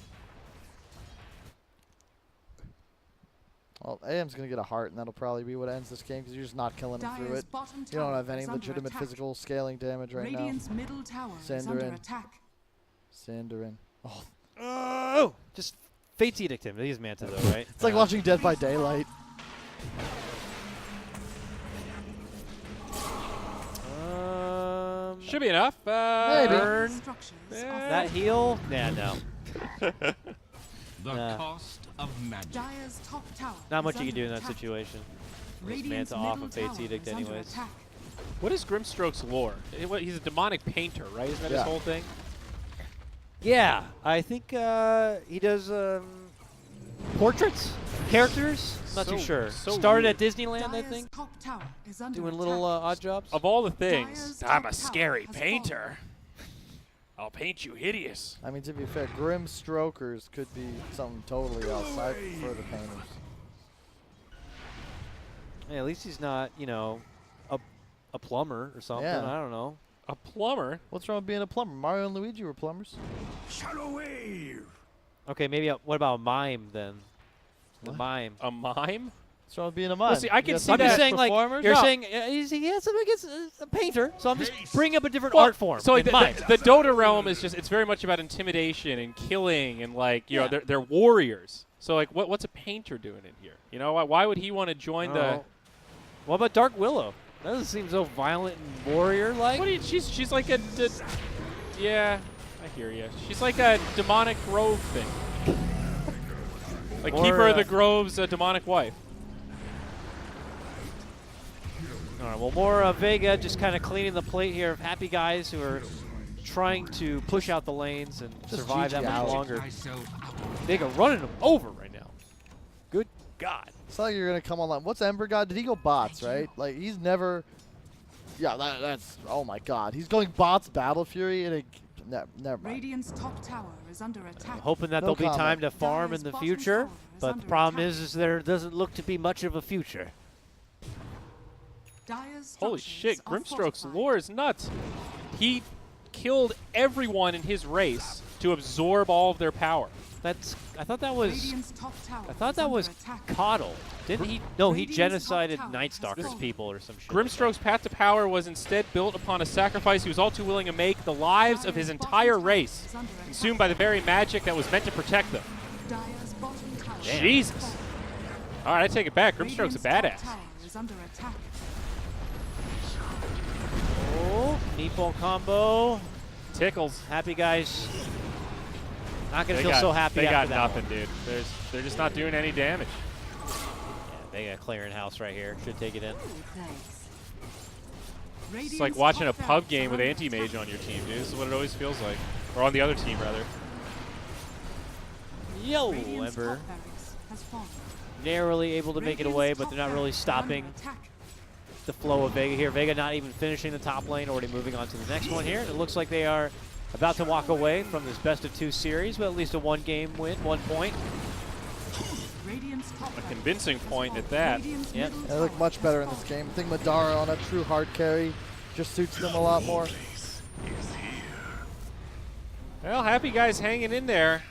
Well, AM's going to get a heart, and that'll probably be what ends this game, because you're just not killing him through Dire's it. bottom You don't tower have any is under legitimate attack. physical scaling damage right Radiant's middle tower is under Sanderin. attack. now. Sanderin. Oh, Oh! Just Fate's Edict him. He's Manta though, right? it's like watching Dead by Daylight. Should be enough. Maybe. Burn. Structures Yeah. That heal? Nah, no. The Nah. cost of magic. Dire's top tower Not is much you can under do in that attack. situation. Radiant's Manta off middle of Fate's tower Edict is under anyways. attack. What is Grimstroke's lore? He's a demonic painter, right? Isn't that his Yeah. whole thing? Yeah, I think he does portraits, characters. Not too So- sure. so Started weird. at Disneyland, I Dire's think, top tower is under doing attack. little odd jobs. Of all the things, Dire's I'm top a tower scary has painter. I'll paint you hideous. I mean, to be fair, Grimstrokers could be something totally else. I prefer the painters. Hey, at least he's not, you know, a plumber or something. Yeah. I don't know. A plumber? What's wrong with being a plumber? Mario and Luigi were plumbers. Shadow wave. Okay, maybe what about a mime then? The What? mime. A mime? What's wrong with being a mime? Well, see, I can You see have I'm that- just saying, like, performers? you're No. saying he has something against a painter, so I'm just bringing up a different Well, art form. So like, in the, mime. the Dota realm is just, it's very much about intimidation and killing and like, you know, Yeah. they're warriors. So like, what's a painter doing in here? You know, why would he want to join the... Oh. What about Dark Willow? That doesn't seem so violent and warrior-like. What do you, she's like a... yeah, I hear you. She's like a demonic grove thing. Like Or, Keeper of the Grove's demonic wife. All right, well, more Vega just kind of cleaning the plate here of happy guys who are trying to push out the lanes and Just survive that GG much out. longer. Myself out. Vega running them over right now. Good God. It's not like you're gonna come online. What's Ember God? Did he go bots? Right? Like he's never. Yeah, that's. Oh my God, he's going bots. Battle Fury and never mind. Radiant's top tower is under attack. Hoping that No there'll be comment. time to farm Dire's in the bottom future, tower is but the under problem attack. is there doesn't look to be much of a future. Dire's Holy structures shit, are Grimstroke's fortified. lore is nuts. He killed everyone in his race to absorb all of their power. I thought that was Radiant's top tower I thought is that under was attack. Coddle. Didn't he? No, he Radiant's top genocided tower Night has Stalker's fallen. people or some shit. Grimstroke's path to power was instead built upon a sacrifice he was all too willing to make, the lives of his entire race, consumed by the very magic that was meant to protect them. Dire's bottom tower Jesus. has fallen. All right, I take it back. Grimstroke's a Radiant's top badass. tower is under attack. Oh, meatball combo. Tickles. Happy guys. Not gonna They feel got, so happy They got after that nothing, one. dude. They're just not doing any damage. Yeah, they got clearing house right here. Should take it in. It's like watching a pub game with anti-mage on your team, dude. This is what it always feels like. Or on the other team, rather. Yo, Radiant's Ember. top barracks has fallen. Narrowly able to make it Radiant's away, but top they're not really barracks are under stopping attack. the flow of Vega here. Vega not even finishing the top lane, already moving on to the next one here. And it looks like they are about to walk away from this best-of-2 series, but at least a one-game win, 1 point. Radiant's top A barracks convincing has point fallen. at that. Radiant's Yep. middle They look tower much better in has this fallen. game. I think Madara on a true hard carry just suits them a lot more. Well, happy guys hanging in there.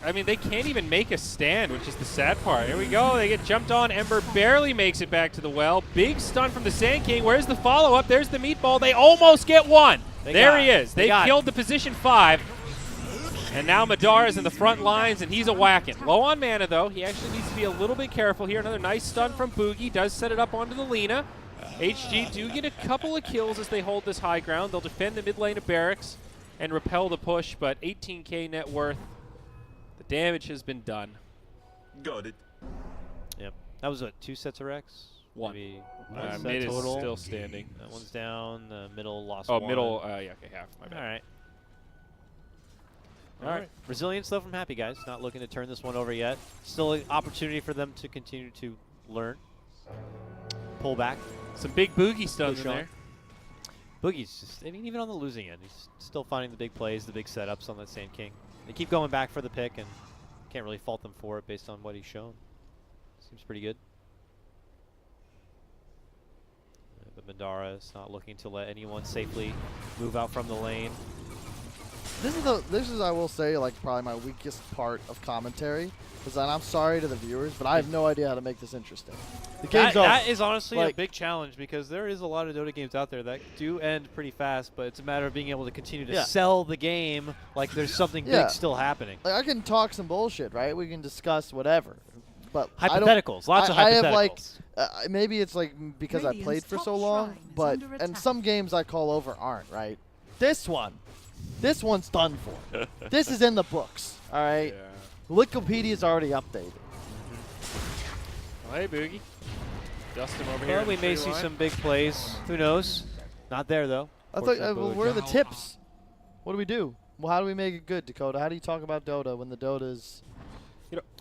I mean, they can't even make a stand, which is the sad part. Here we go. They get jumped on. Ember barely makes it back to the well. Big stun from the Sand King. Where's the follow-up? There's the meatball. They almost get one. There he is. They killed the position 5. And now Madara's in the front lines, and he's a whacking. Low on mana, though. He actually needs to be a little bit careful here. Another nice stun from Boogie. Does set it up onto the Lina. HG do get a couple of kills as they hold this high ground. They'll defend the mid lane of Barracks and repel the push, but 18k net worth. The damage has been done. Got it. Yep. That was what, 2 sets of Rex? One. Maybe one set Mid is total. still standing. That one's down. The middle lost Oh, one. middle, yeah, okay, half. My bad. All right. All right. Resilience, though, from Happy Guys. Not looking to turn this one over yet. Still an opportunity for them to continue to learn. Pull back. Some big Boogie stuns Push in on. there. Boogie's just, I mean, even on the losing end, he's still finding the big plays, the big setups on that Sand King. They keep going back for the pick, and can't really fault them for it based on what he's shown. Seems pretty good. But Madara is not looking to let anyone safely move out from the lane. This is I will say like probably my weakest part of commentary, because I'm sorry to the viewers, but I have no idea how to make this interesting. The game's over. That is honestly a Like- big challenge because there is a lot of Dota games out there that do end pretty fast, but it's a matter of being able to continue to Yeah. sell the game like there's something Yeah. big still happening. Like, I can talk some bullshit, right? We can discuss whatever, but Hypotheticals, lots of I hypotheticals. have like maybe it's like because I Radiant's played for top so long, shrine is but under and attack. some games I call over aren't right. This one's done for. This is in the books. All right, Wikipedia's already updated. Oh, hey, Boogie. Dust him over Well, here. we may see some big plays. Who knows? Not there, though. I thought, Fortunate well, Boogie. where are the tips? What do we do? Well, how do we make it good, Dakota? How do you talk about Dota when the Dota's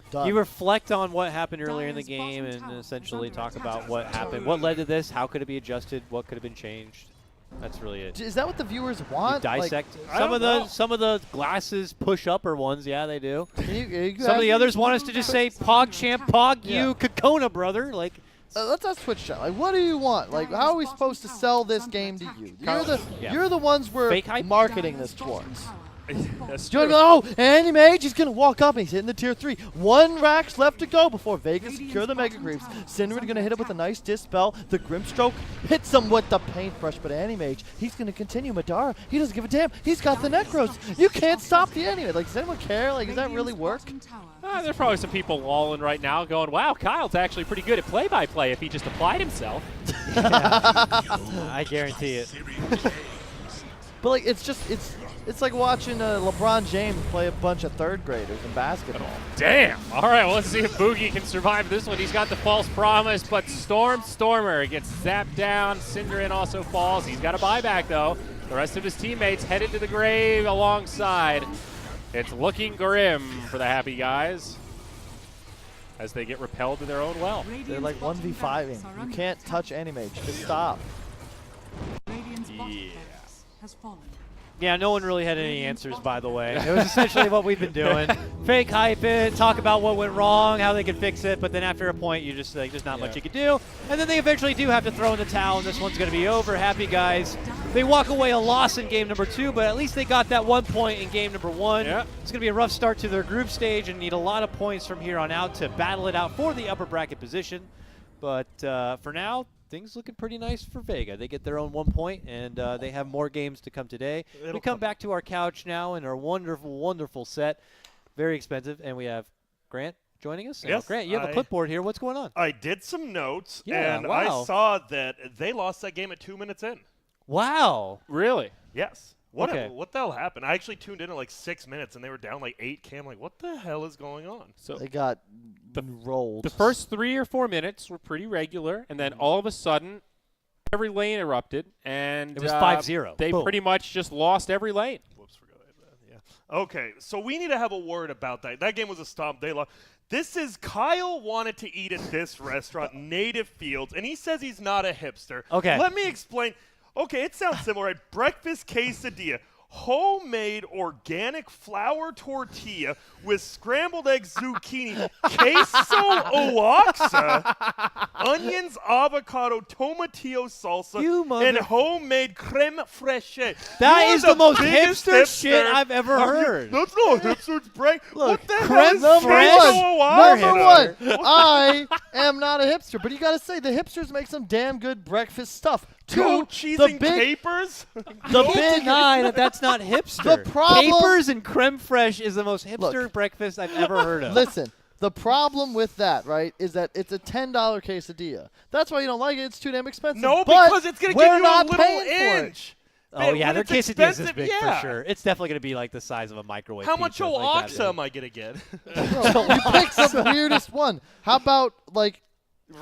done? You reflect on what happened earlier in the Dire's game bottom and tower is essentially under talk attack. about what happened. What led to this? How could it be adjusted? What could have been changed? That's really it. Is that what the viewers You want? Like, dissect I some don't of the know. some of the glasses push upper ones. Yeah, they do. can you Some of the others want us to just say "Pog champ, Pog Yeah. you, Kokona brother." Like, let's ask Twitch chat. Like, what do you want? Like, how are we supposed to sell this game to you? Yeah. You're the ones we're Fake hype? marketing this towards. That's Do you true. want to go, oh, Anti-Mage, he's going to walk up and he's hitting the tier 3. 1 Rax left to go before Vega secure the Mega Creeps. Cinder going to hit him with a nice Dispel. The Grimstroke hits him with the Paintbrush, but Anti-Mage, he's going to continue. Madara, he doesn't give a damn. He's got the Necros. You can't stop the Anti-Mage. Like, does anyone care? Like, does that really work? There's probably some people lolling right now going, wow, Kyle's actually pretty good at play-by-play if he just applied himself. I guarantee it. But, like, it's just, it's like watching LeBron James play a bunch of 3rd graders in basketball. Damn. All right, well, let's see if Boogie can survive this one. He's got the false promise, but Stormer gets zapped down. Cinderin also falls. He's got a buyback, though. The rest of his teammates headed to the grave alongside. It's looking grim for the Happy Guys as they get repelled to their own well. They're like 1v5ing. You can't touch Anti-Mage. Just stop. Yeah. Has fallen. Yeah, no one really had any answers, by the way. It was essentially what we've been doing. Fake hype it, talk about what went wrong, how they could fix it, but then after a point, you just like, there's not much you could do. And then they eventually do have to throw in the towel, and this one's going to be over. Happy Guys They walk away a loss in game number 2, but at least they got that 1 point in game number 1. Yeah. It's going to be a rough start to their group stage and need a lot of points from here on out to battle it out for the upper bracket position. But for now, things looking pretty nice for Vega. They get their own 1 point, and they have more games to come today. We come back to our couch now in our wonderful, wonderful set. Very expensive, and we have Grant joining us. Yes, Grant, you have a clipboard here. What's going on? I did some notes, Yeah, and wow. I saw that they lost that game at 2 minutes in. Wow. Really? Yes. Okay. What the hell happened? I actually tuned in at like 6 minutes, and they were down like 8K. I'm like, what the hell is going on? So They got rolled. the first 3 or 4 minutes were pretty regular, and then all of a sudden, every lane erupted, and It was 5-0. They Boom. pretty much just lost every lane. Whoops, forgot that. Yeah. Okay, so we need to have a word about that. That game was a stomp. They lost. This is Kyle wanted to eat at this restaurant, Native Fields, and he says he's not a hipster. Okay. Let me explain. Okay, it sounds similar, right? Breakfast quesadilla. Homemade organic flour tortilla with scrambled eggs, zucchini, queso oaxaca, onions, avocado, tomatillo salsa, You mother- and homemade creme fraiche. That You is are the most biggest hipster shit hipster. I've ever heard. That's not hipster, it's break. Look, What the creme hell is Number queso one. Number oaxaca? one, I am not a hipster, but you gotta say the hipsters make some damn good breakfast stuff. Goat Two, cheese the and big, capers? the Can't big, deny that that's not hipster. The problem- Capers and creme fraiche is the most hipster Look. breakfast I've ever heard of. Listen, the problem with that, right, is that it's a $10 quesadilla. That's why you don't like it. It's too damn expensive. No, but because it's going to we're give you a not little paying for it. inch. Oh, Man, yeah, when their it's quesadillas is expensive, big yeah. for sure. It's definitely going to be like the size of a microwave How much pizza, like that. oaxaca am I going to get? Bro, you picked the weirdest one. How about, like,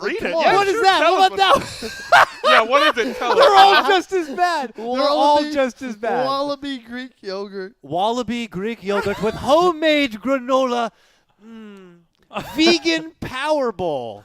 Read it. on. Yeah, What is sure, that? tell What us about that? Yeah, what is it? Tell They're us. all just as bad. They're all Wallaby- just as bad. Wallaby Greek yogurt. Wallaby Greek yogurt with homemade granola. Vegan Power Bowl.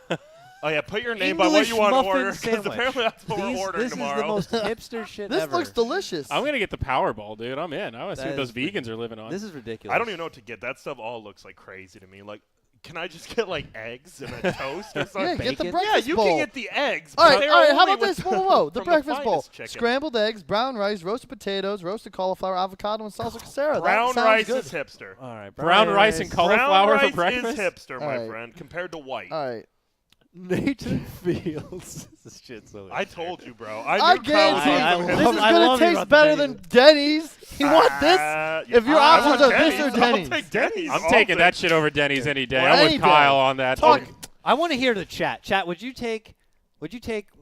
Oh, yeah, put your name by what English you want to muffin order, because sandwich. apparently that's what we're This ordering is tomorrow. the most hipster shit This ever. looks delicious. I'm gonna get the Powerball, dude. I'm in. I want to see That what those is vegans are living on. This is ridiculous. I don't even know what to get. That stuff all looks like crazy to me. Like, can I just get, like, eggs and a toast or yeah, something? get the bacon? Yeah, breakfast you bowl. can get the eggs. All but right, they're all right. How only about with- this? Whoa, whoa, whoa. The from breakfast bowl. finest chicken. Scrambled eggs, brown rice, roasted potatoes, roasted cauliflower, avocado, and salsa casera. Brown that sounds rice good. is hipster. All right, Brown rice and cauliflower Brown for rice breakfast. is hipster, my All right. friend, compared to white. All right. Native Fields. This shit's so I told you, bro. I I knew Kyle was guarantee I gonna this come is I going love to you taste about the better Denny's. than Denny's. You want this? If your I options want are this or I'll Denny's. take Denny's. I'm all taking day. that shit over Denny's any day. Well, I'm any with day. Kyle on that. Talk. I want to hear the chat. Chat, would you take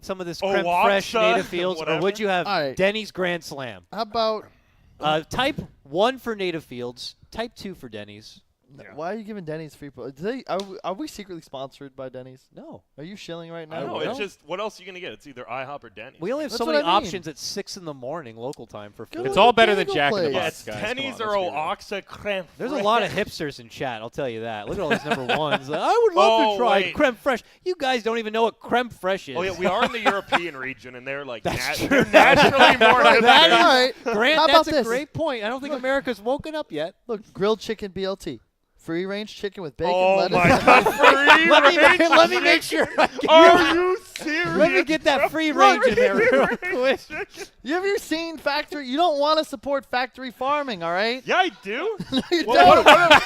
some of this creme fraiche Oaxaca, Native Fields, or whatever. would you have All right. Denny's Grand Slam? How about Type 1 for Native Fields. Type 2 for Denny's. Yeah. why are you giving Denny's free? Are we secretly sponsored by Denny's? No. Are you shilling right I now? know. No. It's just, what else are you going to get? It's either IHOP or Denny's. We only have That's so what many I mean. options at 6 in the morning local time for Go food. It's to all the better than bagel Jack in the place. yeah, Box, it's guys. Denny's Come or on, let's be real. Oaxaca creme There's a lot of hipsters in chat, I'll tell you that. Look at all these number ones. Like, I would love Oh, to try wait. creme fraiche. You guys don't even know what creme fraiche is. Oh, yeah, we are in the European region, and they're like That's true. they're naturally more That hipster. is- All right. Grant, How that's about a this? great point. I don't think America's woken up yet. Look, grilled chicken BLT. Free range chicken with bacon, Oh, lettuce. my God. Free range Let me make sure. Are you serious? Let me get that free range in there real quick. You ever seen factory? You don't want to support factory farming, all right? Yeah, I do. You What- don't.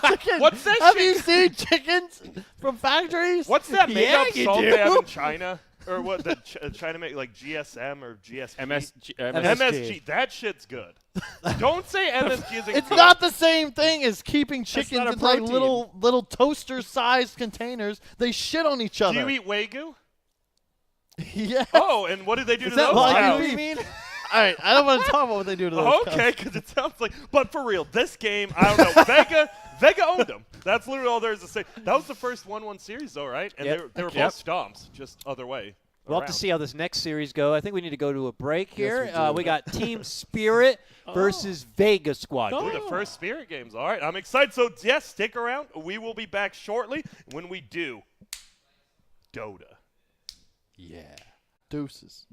Chicken. What's that Have shit? you seen chickens from factories? What's that Yeah, made-up you salt do. they have in China? Or what? China make like GSM or GSP? MSG. MSG. That shit's good. Don't say MSG isn't It's good. not the same thing as keeping chickens not a in like protein. little toaster-sized containers. They shit on each Do other. you eat Wagyu? yeah. Oh, and what did they do Is to that those Wagyu cows? beef? You mean? All right, I don't want to talk about what they do to those Oh, cows. okay, because it sounds like. But for real, this game, I don't know. Vega owned them. That's literally all there is to say. That was the first 1-1 series, though, right? And Yep. they were Yep. both stomps, just other way. We'll have to around. see how this next series go. I think we need to go to a break here. we do. We got Team Spirit versus Vega Squadron. Ooh, the first Spirit games. All right, I'm excited. So, yes, stick around. We will be back shortly. When we do, Dota. Yeah. Deuces.